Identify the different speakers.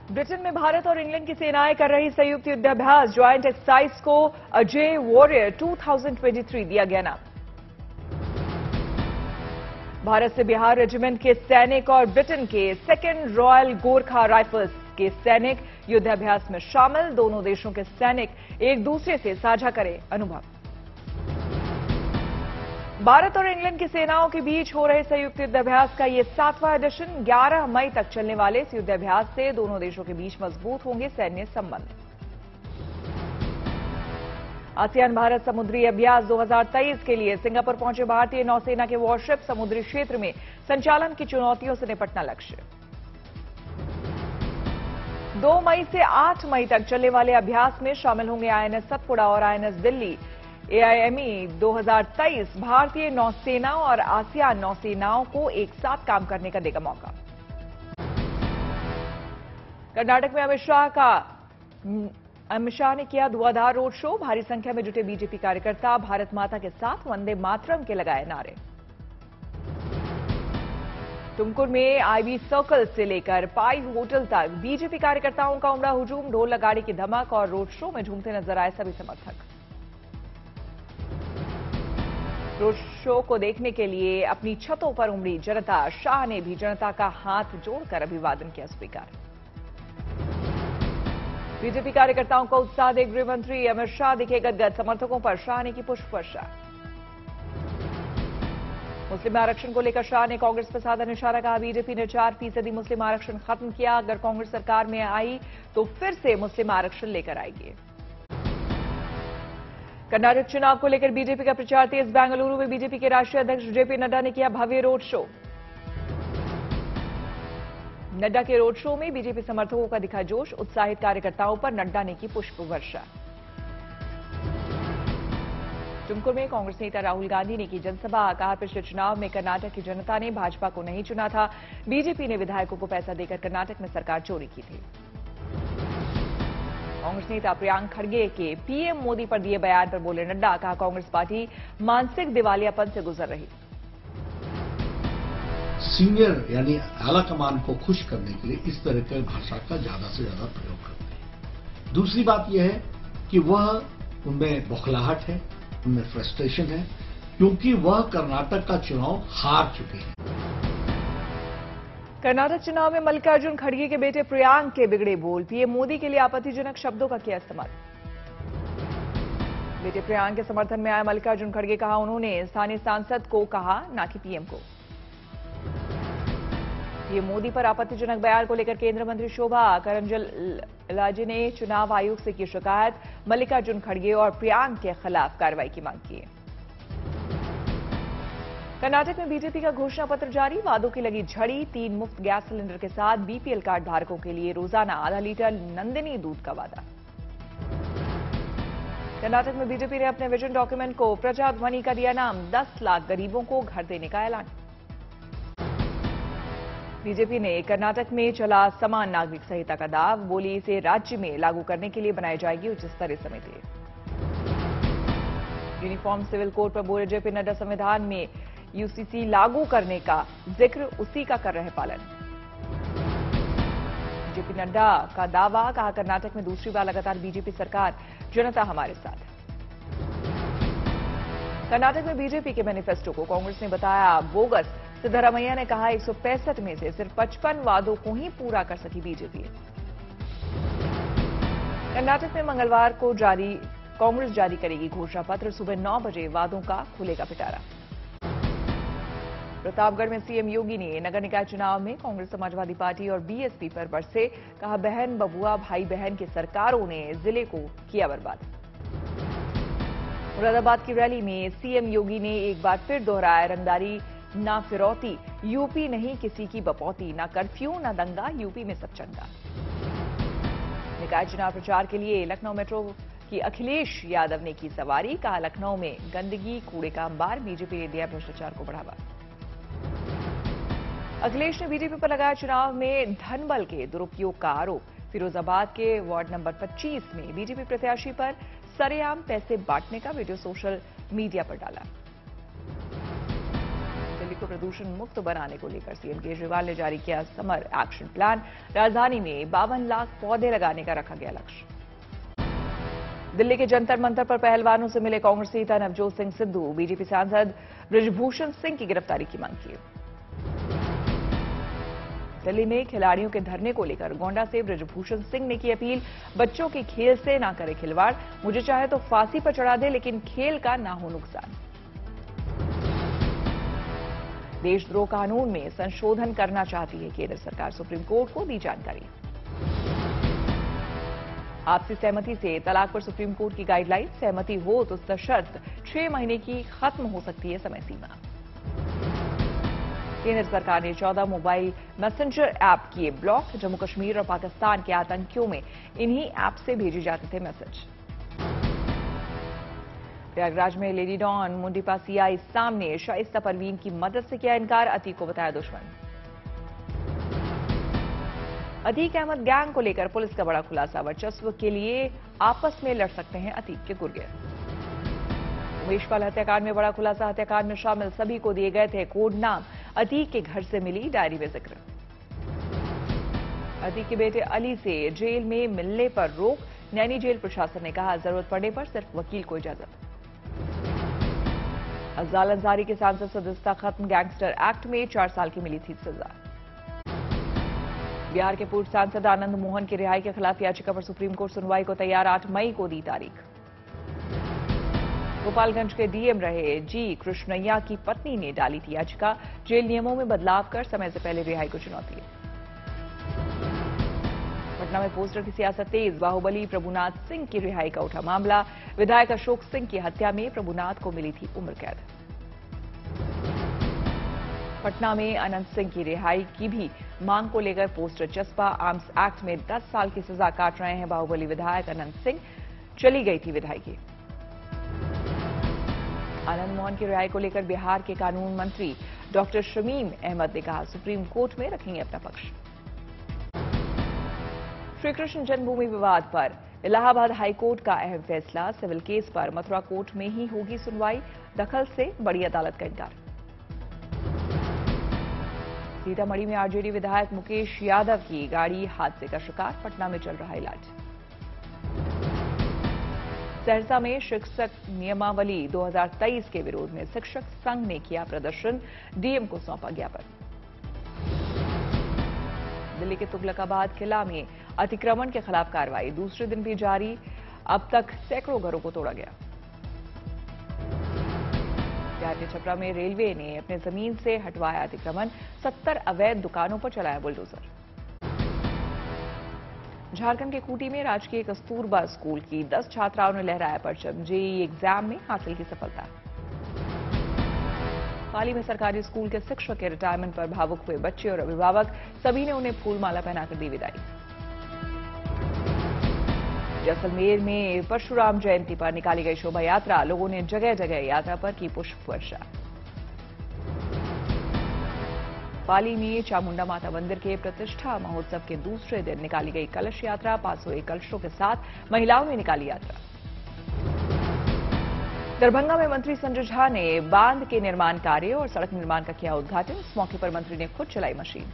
Speaker 1: Britain में भारत और England की सेनाएं कर रही संयुक्त युद्धाभ्यास ज्वाइंट एक्सरसाइज को अजय वॉरियर 2023 दिया गया नाम। भारत से बिहार रेजिमेंट के सैनिक और ब्रिटेन के सेकेंड रॉयल गोरखा राइफल्स के सैनिक युद्धाभ्यास में शामिल। दोनों देशों के सैनिक एक दूसरे से साझा करें अनुभव। भारत और इंग्लैंड की सेनाओं के बीच हो रहे संयुक्त युद्धाभ्यास का ये 7वां एडिशन 11 मई तक चलने वाले इस युद्धाभ्यास से दोनों देशों के बीच मजबूत होंगे सैन्य संबंध। आसियान भारत समुद्री अभ्यास 2023 के लिए सिंगापुर पहुंचे भारतीय नौसेना के वॉरशिप। समुद्री क्षेत्र में संचालन की चुनौतियों से निपटना लक्ष्य। 2 मई से 8 मई तक चलने वाले अभ्यास में शामिल होंगे आईएनएस सतपुड़ा और आईएनएस दिल्ली। एआईएमई 2023 भारतीय नौसेना और आसियान नौसेनाओं को एक साथ काम करने का देगा मौका। कर्नाटक में अमित शाह ने किया धुआंधार रोड शो। भारी संख्या में जुटे बीजेपी कार्यकर्ता भारत माता के साथ वंदे मातरम के लगाए नारे। तुमकुर में आईबी सर्कल से लेकर पाई होटल तक बीजेपी कार्यकर्ताओं का उमड़ा हुजूम। ढोल नगाड़े की धमक और रोड शो में झूमते नजर आए सभी समर्थक। रोड शो को देखने के लिए अपनी छतों पर उमड़ी जनता। शाह ने भी जनता का हाथ जोड़कर अभिवादन किया स्वीकार। बीजेपी कार्यकर्ताओं को उत्साह दे गृह मंत्री अमित शाह दिखे गदगद। समर्थकों पर शाह ने की पुष्प वर्षा। मुस्लिम आरक्षण को लेकर शाह ने कांग्रेस पर साधा निशाना। कहा बीजेपी ने 4% मुस्लिम आरक्षण खत्म किया। अगर कांग्रेस सरकार में आई तो फिर से मुस्लिम आरक्षण लेकर आएगी। कर्नाटक चुनाव को लेकर बीजेपी का प्रचार तेज। बेंगलुरु में बीजेपी के राष्ट्रीय अध्यक्ष जेपी नड्डा ने किया भव्य रोड शो। नड्डा के रोड शो में बीजेपी समर्थकों का दिखा जोश। उत्साहित कार्यकर्ताओं पर नड्डा ने की पुष्प वर्षा। तुमकुर में कांग्रेस नेता राहुल गांधी ने की जनसभा। कहा पिछले चुनाव में कर्नाटक की जनता ने भाजपा को नहीं चुना था। बीजेपी ने विधायकों को पैसा देकर कर्नाटक में सरकार चोरी की थी। कांग्रेस नेता प्रियांक खड़गे के पीएम मोदी पर दिए बयान पर बोले नड्डा। कहा कांग्रेस पार्टी मानसिक दिवालियापन से गुजर रही।
Speaker 2: सीनियर यानी आला कमान को खुश करने के लिए इस तरह की भाषा का ज्यादा से ज्यादा प्रयोग करते हैं। दूसरी बात यह है कि वह उनमें बौखलाहट है, उनमें फ्रस्ट्रेशन है, क्योंकि वह कर्नाटक का चुनाव हार चुके हैं।
Speaker 1: कर्नाटक चुनाव में मल्लिकार्जुन खड़गे के बेटे प्रियांक के बिगड़े बोल। पीएम मोदी के लिए आपत्तिजनक शब्दों का किया इस्तेमाल। बेटे प्रियांक के समर्थन में आए मल्लिकार्जुन खड़गे। कहा उन्होंने स्थानीय सांसद को कहा ना कि पीएम को। पीएम मोदी पर आपत्तिजनक बयान को लेकर केंद्रीय मंत्री शोभा करंजलाजे ने चुनाव आयोग से की शिकायत। मल्लिकार्जुन खड़गे और प्रियांक के खिलाफ कार्रवाई की मांग की। कर्नाटक में बीजेपी का घोषणा पत्र जारी। वादों की लगी झड़ी। 3 मुफ्त गैस सिलेंडर के साथ बीपीएल कार्ड धारकों के लिए रोजाना आधा लीटर नंदिनी दूध का वादा। कर्नाटक में बीजेपी ने अपने विजन डॉक्यूमेंट को प्रजाध्वनि का दिया नाम। 10 लाख गरीबों को घर देने का ऐलान। बीजेपी ने कर्नाटक में चला समान नागरिक संहिता का दाव। बोली इसे राज्य में लागू करने के लिए बनाई जाएगी उच्च स्तरीय समिति। यूनिफॉर्म सिविल कोड पर बोले जेपी नड्डा। संविधान में यूसीसी लागू करने का जिक्र, उसी का कर रहे पालन। जेपी नड्डा का दावा। कहा कर्नाटक में दूसरी बार लगातार बीजेपी सरकार, जनता हमारे साथ। कर्नाटक में बीजेपी के मैनिफेस्टो को कांग्रेस ने बताया बोगस। सिद्धरामैया ने कहा 165 में से सिर्फ 55 वादों को ही पूरा कर सकी बीजेपी। कर्नाटक में मंगलवार को कांग्रेस जारी करेगी घोषणा पत्र। सुबह 9 बजे वादों का खुलेगा पिटारा। प्रतापगढ़ में सीएम योगी ने नगर निकाय चुनाव में कांग्रेस, समाजवादी पार्टी और बीएसपी पर बरसे। कहा बहन बबुआ भाई बहन की सरकारों ने जिले को किया बर्बाद। मुरादाबाद की रैली में सीएम योगी ने एक बार फिर दोहराया रंगदारी ना फिरौती, यूपी नहीं किसी की बपौती। ना कर्फ्यू ना दंगा, यूपी में सब चंगा। निकाय चुनाव प्रचार के लिए लखनऊ मेट्रो की अखिलेश यादव ने की सवारी। कहा लखनऊ में गंदगी कूड़े का अंबार, बीजेपी ने दिया भ्रष्टाचार को बढ़ावा। अखिलेश ने बीजेपी पर लगाया चुनाव में धनबल के दुरुपयोग का आरोप। फिरोजाबाद के वार्ड नंबर 25 में बीजेपी प्रत्याशी पर सरेआम पैसे बांटने का वीडियो सोशल मीडिया पर डाला। को प्रदूषण मुक्त बनाने को लेकर सीएम केजरीवाल ने जारी किया समर एक्शन प्लान। राजधानी में 52 लाख पौधे लगाने का रखा गया लक्ष्य। दिल्ली के जंतर मंतर पर पहलवानों से मिले कांग्रेस नेता नवजोत सिंह सिद्धू। बीजेपी सांसद बृजभूषण सिंह की गिरफ्तारी की मांग की। दिल्ली में खिलाड़ियों के धरने को लेकर गोंडा से बृजभूषण सिंह ने की अपील। बच्चों के खेल से ना करे खिलवाड़, मुझे चाहे तो फांसी पर चढ़ा दे लेकिन खेल का ना हो नुकसान। देशद्रोह कानून में संशोधन करना चाहती है केंद्र सरकार, सुप्रीम कोर्ट को दी जानकारी। आपसी सहमति से तलाक पर सुप्रीम कोर्ट की गाइडलाइन। सहमति हो तो सशर्त 6 महीने की खत्म हो सकती है समय सीमा। केंद्र सरकार ने 14 मोबाइल मैसेंजर ऐप किए ब्लॉक। जम्मू कश्मीर और पाकिस्तान के आतंकियों में इन्हीं ऐप से भेजे जाते थे मैसेज। प्रयागराज में लेडी डॉन मुंडीपा सीआई सामने शाइस्ता परवीन की मदद से किया इनकार, अतीक को बताया दुश्मन। अतीक अहमद गैंग को लेकर पुलिस का बड़ा खुलासा। वर्चस्व के लिए आपस में लड़ सकते हैं अतीक के गुर्गे। उमेश पाल हत्याकांड में बड़ा खुलासा। हत्याकांड में शामिल सभी को दिए गए थे कोड नाम। अतीक के घर से मिली डायरी में जिक्र। अतीक के बेटे अली से जेल में मिलने पर रोक। नैनी जेल प्रशासन ने कहा जरूरत पड़ने पर सिर्फ वकील को इजाजत। अफजाल अंसारी के सांसद सदस्यता खत्म। गैंगस्टर एक्ट में 4 साल की मिली थी सजा। बिहार के पूर्व सांसद आनंद मोहन की रिहाई के खिलाफ याचिका पर सुप्रीम कोर्ट सुनवाई को तैयार। 8 मई को दी तारीख। गोपालगंज के डीएम रहे जी कृष्णैया की पत्नी ने डाली थी याचिका। जेल नियमों में बदलाव कर समय से पहले रिहाई को चुनौती। पटना में पोस्टर की सियासत तेज। बाहुबली प्रभुनाथ सिंह की रिहाई का उठा मामला। विधायक अशोक सिंह की हत्या में प्रभुनाथ को मिली थी उम्र कैद। पटना में अनंत सिंह की रिहाई की भी मांग को लेकर पोस्टर चस्पा। आर्म्स एक्ट में 10 साल की सजा काट रहे हैं बाहुबली विधायक अनंत सिंह। चली गई थी विधायकी। आनंद मोहन की रिहाई को लेकर बिहार के कानून मंत्री डॉक्टर शमीम अहमद ने कहा सुप्रीम कोर्ट में रखेंगे अपना पक्ष। श्रीकृष्ण जन्मभूमि विवाद पर इलाहाबाद हाईकोर्ट का अहम फैसला। सिविल केस पर मथुरा कोर्ट में ही होगी सुनवाई। दखल से बड़ी अदालत का इनकार। सीतामढ़ी में आरजेडी विधायक मुकेश यादव की गाड़ी हादसे का शिकार। पटना में चल रहा इलाज। सहरसा में शिक्षक नियमावली 2023 के विरोध में शिक्षक संघ ने किया प्रदर्शन। डीएम को सौंपा ज्ञापन। दिल्ली के तुगलकाबाद किला में अतिक्रमण के खिलाफ कार्रवाई दूसरे दिन भी जारी। अब तक सैकड़ों घरों को तोड़ा गया। बिहार के छपरा में रेलवे ने अपने जमीन से हटवाया अतिक्रमण। 70 अवैध दुकानों पर चलाया बुलडोजर। झारखंड के खूंटी में राजकीय कस्तूरबा स्कूल की 10 छात्राओं ने लहराया परचम। जेईई एग्जाम में हासिल की सफलता। पाली में सरकारी स्कूल के शिक्षक के रिटायरमेंट पर भावुक हुए बच्चे और अभिभावक। सभी ने उन्हें फूलमाला पहनाकर दी विदाई। जैसलमेर में परशुराम जयंती पर निकाली गई शोभा यात्रा। लोगों ने जगह जगह यात्रा पर की पुष्प वर्षा। पाली में चामुंडा माता मंदिर के प्रतिष्ठा महोत्सव के दूसरे दिन निकाली गई कलश यात्रा। 501 कलशों के साथ महिलाओं ने निकाली यात्रा। दरभंगा में मंत्री संजय झा ने बांध के निर्माण कार्य और सड़क निर्माण का किया उद्घाटन। इस मौके पर मंत्री ने खुद चलाई मशीन।